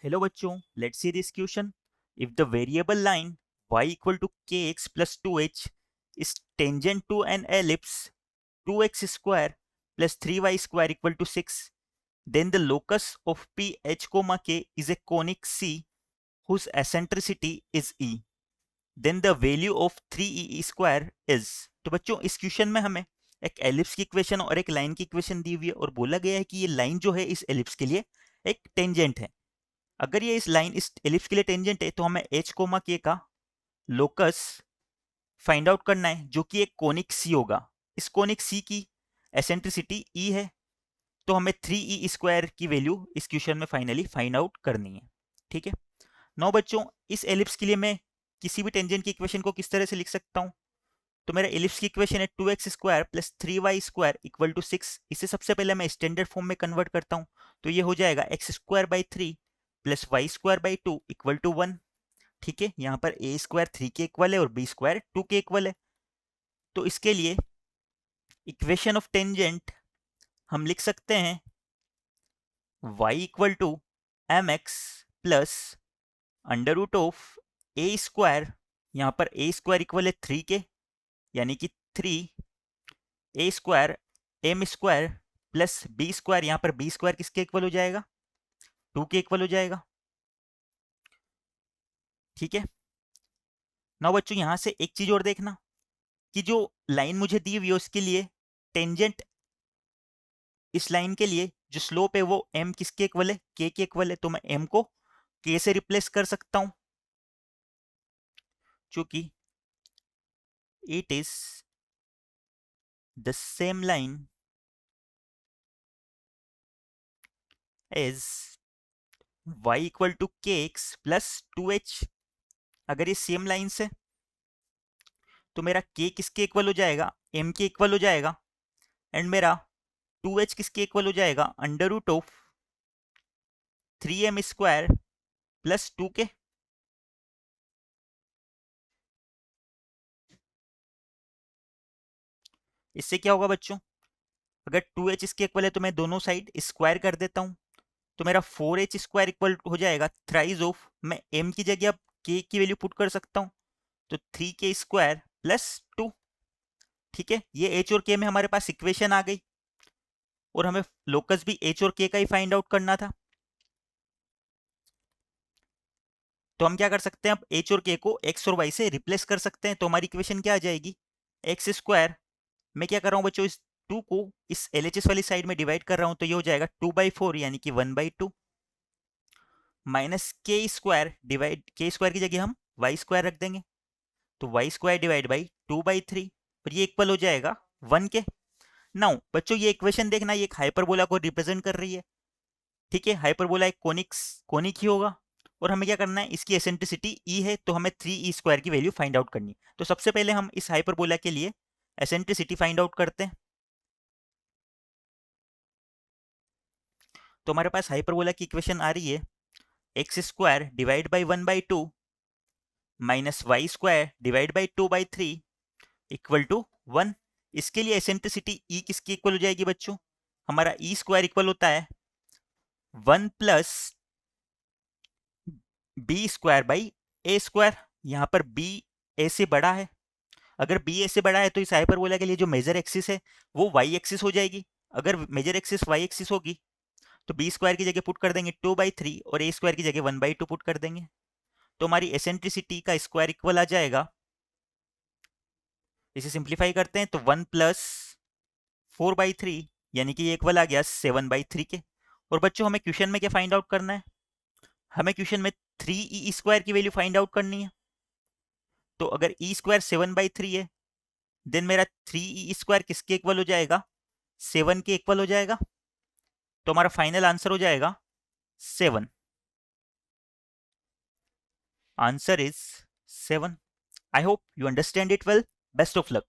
Hello बच्चों, let's see this question. If the variable line y equal to kx plus 2h is tangent to an ellipse 2x square plus 3y square equal to 6, then the locus of ph comma k is a conic C whose eccentricity is E. Then the value of 3e square is. तो बच्चों इस question में हमें एक ellipse की equation और एक line की इक्वेशन दी हुई है और बोला गया है कि ये लाइन जो है इस एलिप्स के लिए एक टेंजेंट है। अगर ये इस लाइन इस एलिप्स के लिए टेंजेंट है तो हमें h कोमा k का लोकस फाइंड आउट करना है जो कि एक कोनिक सी होगा। इस कोनिक सी की एसेंट्रिसिटी e है, तो हमें 3e स्क्वायर की वैल्यू इस क्वेश्चन में फाइनली फाइंड आउट करनी है। ठीक है। नौ बच्चों, इस एलिप्स के लिए मैं किसी भी टेंजेंट की इक्वेशन को किस तरह से लिख सकता हूँ? तो मेरा एलिप्स की इक्वेशन है 2x square plus 3y square equal to 6। इसे सबसे पहले मैं स्टैंडर्ड फॉर्म में कन्वर्ट करता हूँ, तो ये हो जाएगा एक्स स्क्वायर बाई 3 प्लस y square by 2 equal to 1। ठीक है, यहाँ पर ए स्क्वायर 3 के इक्वल है और बी स्क्वायर 2 के इक्वल है। तो इसके लिए इक्वेशन ऑफ टेंजेंट हम लिख सकते हैं y equal to m x plus under root of a square, यहाँ पर ए स्क्वायर इक्वल है 3 के, यानी कि 3 a square m square plus b square, यहाँ पर बी स्क्वायर किसके इक्वल हो जाएगा? 2 के इक्वल हो जाएगा। ठीक है। ना बच्चों, यहां से एक चीज और देखना कि जो लाइन मुझे दी हुई है उसके लिए टेंजेंट इस लाइन के लिए जो स्लोप है वो m किसके इक्वल है? k के इक्वल है। तो मैं m को k से रिप्लेस कर सकता हूं, क्योंकि it is the same line as y equal to kx plus 2h। अगर ये सेम लाइन से तो मेरा k किसके इक्वल हो जाएगा? m के इक्वल हो जाएगा। एंड मेरा 2h किसके इक्वल हो जाएगा? Under root of 3m square plus 2 के। इससे क्या होगा बच्चों? अगर 2h इसके इक्वल है तो मैं दोनों साइड स्क्वायर कर देता हूं, तो मेरा 4h स्क्वायर इक्वल हो जाएगा थ्राइज ऑफ, मैं m की जगह अब k की वैल्यू पुट कर सकता हूं, तो 3k स्क्वायर प्लस 2। ठीक है, ये h और k में हमारे पास इक्वेशन आ गई और हमें लोकस भी h और k का ही फाइंड आउट करना था। तो हम क्या कर सकते हैं, अब h और k को x और y से रिप्लेस कर सकते हैं। तो हमारी इक्वेशन क्या आ जाएगी? एक्स स्क्वायर, मैं क्या कर रहा हूं बच्चों, इस 2 को इस LHS वाली साइड में डिवाइड कर रहा हूं, तो ये हो जाएगा 2/4 यानी कि 1/2 माइनस के स्क्वायर डिवाइड, के स्क्वायर की जगह हम वाई स्क्वायर रख देंगे, तो वाई स्क्वायर डिवाइड बाई 2/3 और ये इक्वल हो जाएगा 1 के। नाउ बच्चों, ये इक्वेशन देखना, ये एक हाइपरबोला को रिप्रेजेंट कर रही है। ठीक है, हाइपरबोला एक कोनिक ही होगा और हमें क्या करना है, इसकी एसेंट्रिसिटी ई है, तो हमें 3e स्क्वायर की वैल्यू फाइंड आउट करनी है। तो सबसे पहले हम इस हाइपरबोला के लिए एसेंट्रिसिटी फाइंड आउट करते हैं। तो हमारे पास हाइपरबोला की इक्वेशन आ रही है x square divide by 1/2 minus y square divide by 2/3 equal to 1। इसके लिए एसेंट्रिसिटी ई किसकी इक्वल हो जाएगी बच्चों? हमारा ई स्क्वायर इक्वल होता है 1 plus b square by a square. यहाँ पर बी ए से बड़ा है, अगर बी ए से बड़ा है तो इस हाइपरबोला के लिए जो मेजर एक्सिस है वो वाई एक्सिस हो जाएगी। अगर मेजर एक्सिस वाई एक्सिस होगी तो बी स्क्वायर की जगह पुट कर देंगे 2/3 और ए स्क्वायर की जगह 1/2 पुट कर देंगे, तो हमारी एसेंट्रिसिटी का स्क्वायर इक्वल आ जाएगा, इसे सिंप्लीफाई करते हैं तो 1 प्लस 4/3 यानी कि ये इक्वल आ गया 7/3 के। और बच्चों, हमें क्वेश्चन में क्या फाइंड आउट करना है? हमें क्वेश्चन में 3e स्क्वायर की वैल्यू फाइंड आउट करनी है। तो अगर e स्क्वायर 7/3 है, देन मेरा 3e स्क्वायर किसके इक्वल हो जाएगा? 7 के इक्वल हो जाएगा, तो हमारा फाइनल आंसर हो जाएगा 7। Answer is 7। I hope you understand it well. Best of luck.